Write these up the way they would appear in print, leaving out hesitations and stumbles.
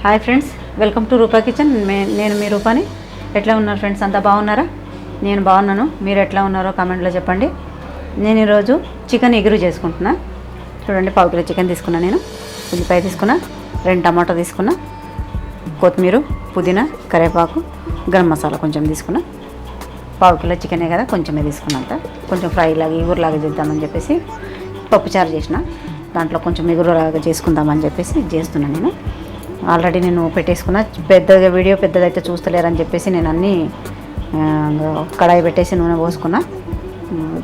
Hi friends, welcome to Rupa kitchen. నేను మీ రూపాని. ఎట్లా ఉన్నారు ఫ్రెండ్స్? అంతా బాగున్నారా? నేను బాగున్నాను. మీరు ఎట్లా ఉన్నారో కామెంట్లో చెప్పండి. నేను ఈరోజు చికెన్ ఎగురు చేసుకుంటున్నా. చూడండి, పావు కిలో చికెన్ తీసుకున్నా. నేను ఉల్లిపాయ తీసుకున్నా, 2 టమాటా తీసుకున్నా, కొత్తిమీర, పుదీనా, కరివేపాకు, గరం మసాలా కొంచెం తీసుకున్నా. పావు కిలో చికెనే కదా, కొంచెమే తీసుకున్నంత. కొంచెం ఫ్రై లాగా ఎగురులాగా చేద్దామని చెప్పేసి పప్పుచారు చేసిన. దాంట్లో కొంచెం ఎగురులాగా చేసుకుందామని చెప్పేసి చేస్తున్నాను. నేను ఆల్రెడీ పెట్టేసుకున్నా. పెద్దగా వీడియో పెద్దదైతే చూస్తలేరని చెప్పేసి నేను అన్నీ కడాయి పెట్టేసి నూనె పోసుకున్నా.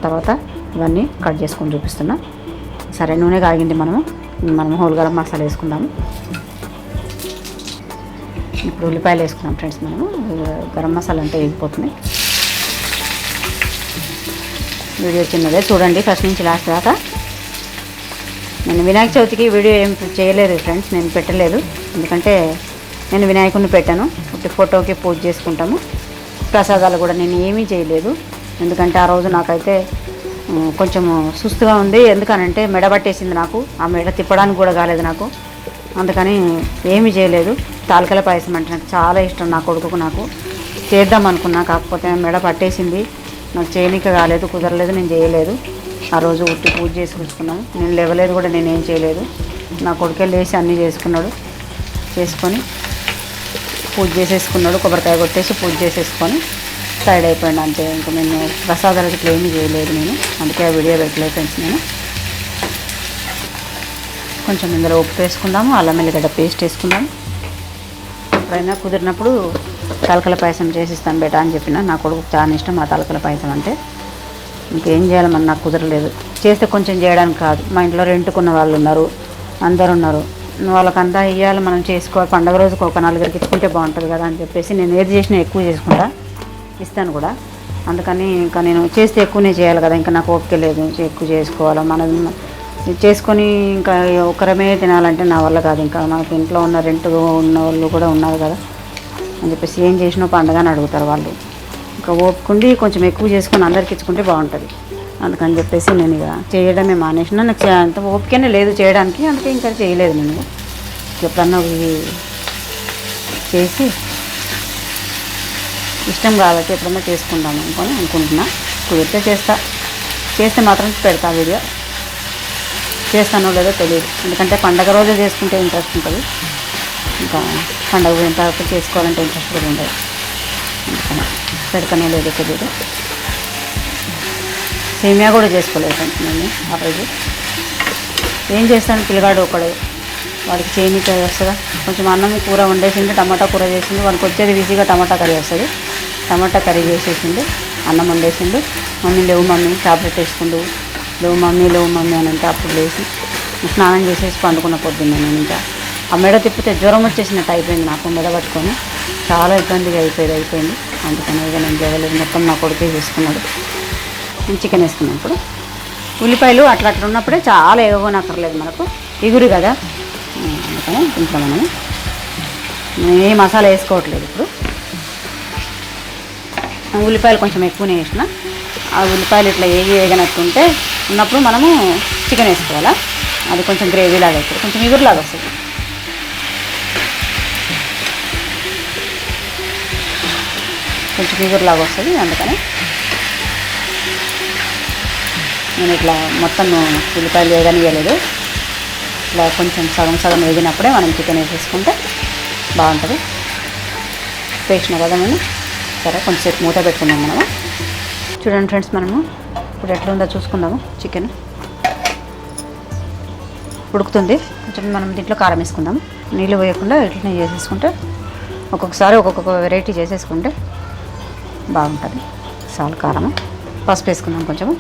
తర్వాత ఇవన్నీ కట్ చేసుకొని చూపిస్తున్నా. సరే, నూనె కాగింది. మనం హోల్ గరం మసాలా వేసుకుందాము. ఇప్పుడు ఉల్లిపాయలు వేసుకున్నాం ఫ్రెండ్స్. గరం మసాలా అంతా వేగిపోతుంది. వీడియో చిన్నదే, చూడండి ఫస్ట్ నుంచి లాస్ట్ దాకా. నేను వినాయక చవితికి వీడియో ఏం చేయలేదు ఫ్రెండ్స్, నేను పెట్టలేదు. ఎందుకంటే నేను వినాయకుడిని పెట్టాను, ఫోటోకి పూజ చేసుకుంటాము. ప్రసాదాలు కూడా నేను ఏమీ చేయలేదు. ఎందుకంటే ఆ రోజు నాకైతే కొంచెం సుస్తుగా ఉంది. ఎందుకనంటే మెడ పట్టేసింది నాకు. ఆ మెడ తిప్పడానికి కూడా కాలేదు నాకు. అందుకని ఏమీ చేయలేదు. తాలికల పాయసం అంటే నాకు చాలా ఇష్టం. నా కొడుకుకు నాకు చేద్దాం అనుకున్నా, కాకపోతే మెడ పట్టేసింది. నాకు చేయనీక కాలేదు, కుదరలేదు, నేను చేయలేదు. ఆ రోజు ఉట్టి పూజ చేసుకున్నాము. నేను లేవలేదు కూడా, నేనేం చేయలేదు. నా కొడుకే లేచి అన్నీ చేసుకున్నాడు. చేసుకొని పూజ చేసేసుకున్నాడు. కొబ్బరికాయ కొట్టేసి పూజ చేసేసుకొని సైడ్ అయిపోయాడు అంతే. ఇంకా నేను ప్రసాదాలకి ఇట్లా ఏమీ చేయలేదు నేను. అందుకే ఆ వీడియో పెట్టలేదు ఫ్రెండ్స్. నేను కొంచెం ఇందులో ఉప్పు వేసుకుందాము, అల్లం వెల్లిగడ్డ పేస్ట్ వేసుకుందాము. ఎప్పుడైనా కుదిరినప్పుడు తలకల పాయసం చేసిస్తాను బేటా అని చెప్పిన. నా కొడుకు చాలా ఇష్టం ఆ తలకల పాయసం అంటే. ఇంకేం చేయాలమని నాకు కుదరలేదు. చేస్తే కొంచెం చేయడానికి కాదు, మా ఇంట్లో రెంట్కున్న వాళ్ళు ఉన్నారు, అందరు ఉన్నారు. వాళ్ళకంతా ఇవ్వాలి, మనం చేసుకోవాలి. పండుగ రోజుకి ఒక 4 ఇచ్చుకుంటే బాగుంటుంది కదా అని చెప్పేసి నేను ఏది చేసినా ఎక్కువ చేసుకుంటా, ఇస్తాను కూడా. అందుకని ఇంకా నేను చేస్తే ఎక్కువనే చేయాలి కదా, ఇంకా నాకు ఓపిక లేదు ఎక్కువ చేసుకోవాలి. మనం చేసుకొని ఇంకా ఒకరమే తినాలంటే నా వల్ల కాదు. ఇంకా నాకు ఇంట్లో ఉన్న రెంట్ ఉన్న వాళ్ళు కూడా ఉన్నారు కదా అని చెప్పేసి ఏం చేసినా పండుగ అని అడుగుతారు వాళ్ళు. ఇంకా ఓపుకుండి కొంచెం ఎక్కువ చేసుకొని అందరికి ఇచ్చుకుంటే బాగుంటుంది. అందుకని చెప్పేసి నేను ఇక చేయడమే మానేసిన. నాకు అంత ఓపికనే లేదు చేయడానికి. అందుకే ఇంకా చేయలేదు. నేను ఎప్పుడన్నా చేసి ఇష్టం కాబట్టి ఎప్పుడన్నా చేసుకుందాం అనుకుంటున్నా. కుదిరితే చేస్తే మాత్రం పెడతా వీడియో. చేస్తానో లేదో తెలియదు. ఎందుకంటే పండగ రోజే చేసుకుంటే ఇంట్రెస్ట్ ఉంటుంది. ఇంకా పండగ పోయిన తర్వాత చేసుకోవాలంటే ఇంట్రెస్ట్ కూడా ఉండదు. అందుకని పెడతానో లేదో తెలియదు. సేమియా కూడా చేసుకోలేదు ఫ్రెండ్స్ నేను ఆ రోజు. ఏం చేస్తాను, పిల్లగాడు ఒకడు, వాడికి చేయనీక వస్తుందా. కొంచెం అన్నం కూర వండేసిండు, టమాటా కూర చేసిండు. వాడికి వచ్చేది ఈజీగా టమాటా కర్రీ వస్తుంది. టమాటా కర్రీ చేసేసిండు, అన్నం వండేసిండు. మమ్మీ లేవు మమ్మీ టాబ్లెట్ వేసుకుండు, లేవు మమ్మీ అని అంటే అప్పుడు లేచి స్నానం చేసేసి పండుకున్న పొద్దున్న. నేను ఇంకా ఆ మెడ తిప్పితే జ్వరం వచ్చేసినట్టు అయిపోయింది నాకు. మెడ పట్టుకొని చాలా ఇబ్బందిగా అయిపోయింది. అందుకని ఇక నేను చేయలేదు. మొత్తం నా కొడుకే చేసుకున్నాడు. నేను చికెన్ వేసుకున్నాను. ఇప్పుడు ఉల్లిపాయలు అట్లా ఉన్నప్పుడే చాలా ఎగగొనక్కర్లేదు, మనకు ఎగురు కదా. అందుకని ఇంట్లో మనం ఏ మసాలా వేసుకోవట్లేదు. ఇప్పుడు ఉల్లిపాయలు కొంచెం ఎక్కువనే వేసిన. ఆ ఉల్లిపాయలు ఇట్లా వేగనట్టుంటే ఉన్నప్పుడు మనము చికెన్ వేసుకోవాలా. అది కొంచెం గ్రేవీ లాగా అవుతుంది, కొంచెం ఎగురులాగా వస్తుంది. కొంచెం ఎగురులాగా వస్తుంది. అందుకని నేను ఇట్లా మొత్తం ఉల్లిపాయలు వేగనియలేదు. ఇట్లా కొంచెం సగం వేగినప్పుడే మనం చికెన్ వేసేసుకుంటే బాగుంటుంది. వేసిన కదా మనం. సరే, కొంచెంసేపు మూత పెట్టుకుందాం మనము. చూడండి ఫ్రెండ్స్, మనము ఇప్పుడు ఎట్లా ఉందో చూసుకుందాము. చికెన్ ఉడుకుతుంది. కొంచెం మనం దీంట్లో కారం వేసుకుందాము. నీళ్ళు వేయకుండా ఇట్లనే చేసేసుకుంటే ఒక్కొక్కసారి ఒక్కొక్క వెరైటీ చేసేసుకుంటే బాగుంటుంది. చాలు కారము. పసుపు వేసుకుందాం కొంచెము.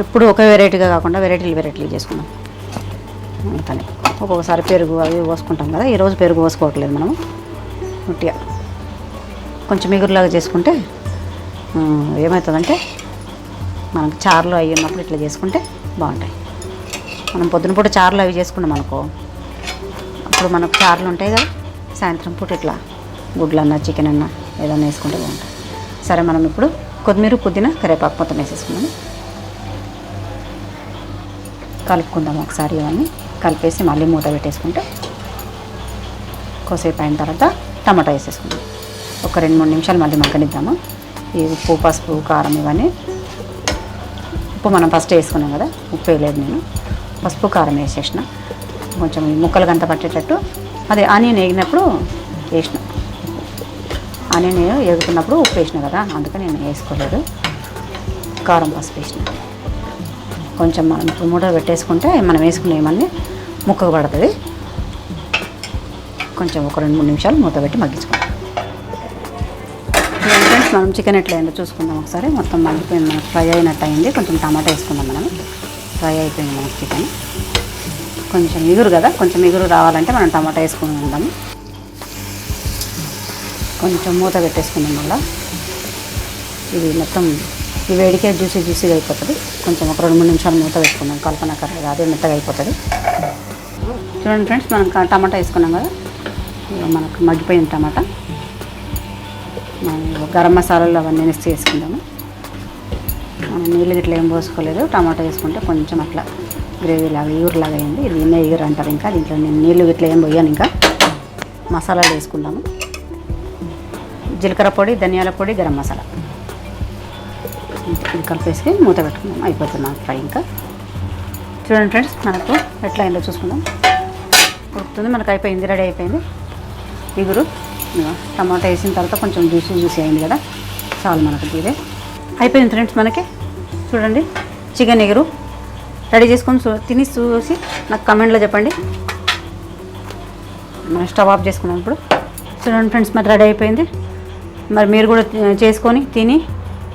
ఎప్పుడు ఒకే వెరైటీగా కాకుండా వెరైటీలు చేసుకుందాం. అందుకని ఒక్కొక్కసారి పెరుగు అవి పోసుకుంటాం కదా. ఈరోజు పెరుగు పోసుకోవట్లేదు మనము. ఉట్టిగా కొంచెం ఎగురులాగా చేసుకుంటే ఏమవుతుందంటే మనకు చారులు అవి ఉన్నప్పుడు ఇట్లా చేసుకుంటే బాగుంటాయి. మనం పొద్దున పూట చారులు అవి చేసుకున్నాం అనుకో, అప్పుడు మనకు చారులు ఉంటాయి కదా, సాయంత్రం పూట ఇట్లా గుడ్లన్నా చికెన్ అన్నా ఏదన్నా వేసుకుంటే బాగుంటుంది. సరే, మనం ఇప్పుడు కొత్తిమీర, పుదీనా, కరివేపాకు మొత్తం వేసేసుకున్నాము. కలుపుకుందాం ఒకసారి. ఇవన్నీ కలిపేసి మళ్ళీ మూత పెట్టేసుకుంటే కొద్దిసేపు అయిన తర్వాత టమాటా వేసేసుకుందాం. ఒక 2-3 నిమిషాలు మళ్ళీ మగ్గనిద్దాము. ఈ ఉప్పు, పసుపు, కారం ఇవన్నీ. ఉప్పు మనం ఫస్ట్ వేసుకున్నాం కదా, ఉప్పు వేయలేదు నేను. పసుపు, కారం వేసేసిన. కొంచెం ఈ ముక్కలు గంట పట్టేటట్టు అదే ఆనియన్ వేగినప్పుడు వేసిన. ఆనియన్ వేగుతున్నప్పుడు ఉప్పు వేసిన కదా, అందుకని నేను వేసుకోలేదు. కారం, పసుపు వేసిన. కొంచెం మనం ఇప్పుడు మూట పెట్టేసుకుంటే మనం వేసుకునేవన్నీ ముక్కకు పడుతుంది. కొంచెం ఒక 2-3 నిమిషాలు మూత పెట్టి మగ్గించుకుంటాం. ఫ్రెండ్స్, మనం చికెన్ ఎట్లా అయిందో చూసుకుందాం ఒకసారి. మొత్తం మగ్గిపోయింది, మనకు ఫ్రై అయినట్టు అయింది. కొంచెం టమాటా వేసుకుందాం. మనం ఫ్రై అయిపోయింది మనకి చికెన్. కొంచెం ఎగురు కదా, కొంచెం ఎగురు రావాలంటే మనం టమాటా వేసుకుని ఉందాము. కొంచెం మూత పెట్టేసుకుందాం. మళ్ళీ ఇది మొత్తం ఈ వేడికే జ్యూసీగా అయిపోతుంది. కొంచెం ఒక 2-3 నిమిషాలు మూత పెట్టుకుందాం. కలపనక్కర్లేదు, అదే మెత్తగా అయిపోతుంది. చూడండి ఫ్రెండ్స్, మనం టమాటా వేసుకున్నాం కదా, మనకు మగ్గిపోయింది టమాటా. మనం గరం మసాలాలు అవన్నీ మిక్స్ చేసుకుందాము. మనం నీళ్ళు గిట్లా ఏం పోసుకోలేదు. టమాటా వేసుకుంటే కొంచెం అట్లా గ్రేవీ లాగా ఈగురులాగా అయింది. ఇది ఈగురు అంటారు. ఇంకా దీంట్లో నేను నీళ్ళు గిట్లా ఏం పోయాను. ఇంకా మసాలాలు వేసుకుందాము. జీలకర్ర పొడి, ధనియాల పొడి, గరం మసాలా ఇది కలిపేసి మూత పెట్టుకుందాం. అయిపోతుంది మనకు ఫ్రై. ఇంకా చూడండి ఫ్రెండ్స్, మనకు ఎట్లా అయిందో చూసుకుందాం. ఉడుకుతుంది, మనకు అయిపోయింది, రెడీ అయిపోయింది. ఇగురు టమాటా వేసిన తర్వాత కొంచెం జ్యూసీ అయింది కదా, చాలు మనకు ఇదే అయిపోయింది. ఫ్రెండ్స్, మనకి చూడండి చికెన్ ఎగురు రెడీ చేసుకొని తిని చూసి నాకు కమెంట్లో చెప్పండి. మనం స్టవ్ ఆఫ్ చేసుకున్నాం ఇప్పుడు. చూడండి ఫ్రెండ్స్, మరి రెడీ అయిపోయింది. మరి మీరు కూడా చేసుకొని తిని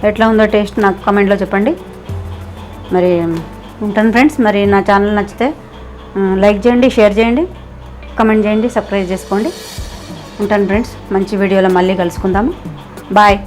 ఎట్లా ఉందో టేస్ట్ నాకు కమెంట్లో చెప్పండి. మరి ఉంటాను ఫ్రెండ్స్. మరి నా ఛానల్ నచ్చితే లైక్ చేయండి, షేర్ చేయండి, కమెంట్ చేయండి, సబ్స్క్రైబ్ చేసుకోండి. ఉంటాను ఫ్రెండ్స్, మంచి వీడియోలో మళ్ళీ కలుసుకుందాము. బాయ్.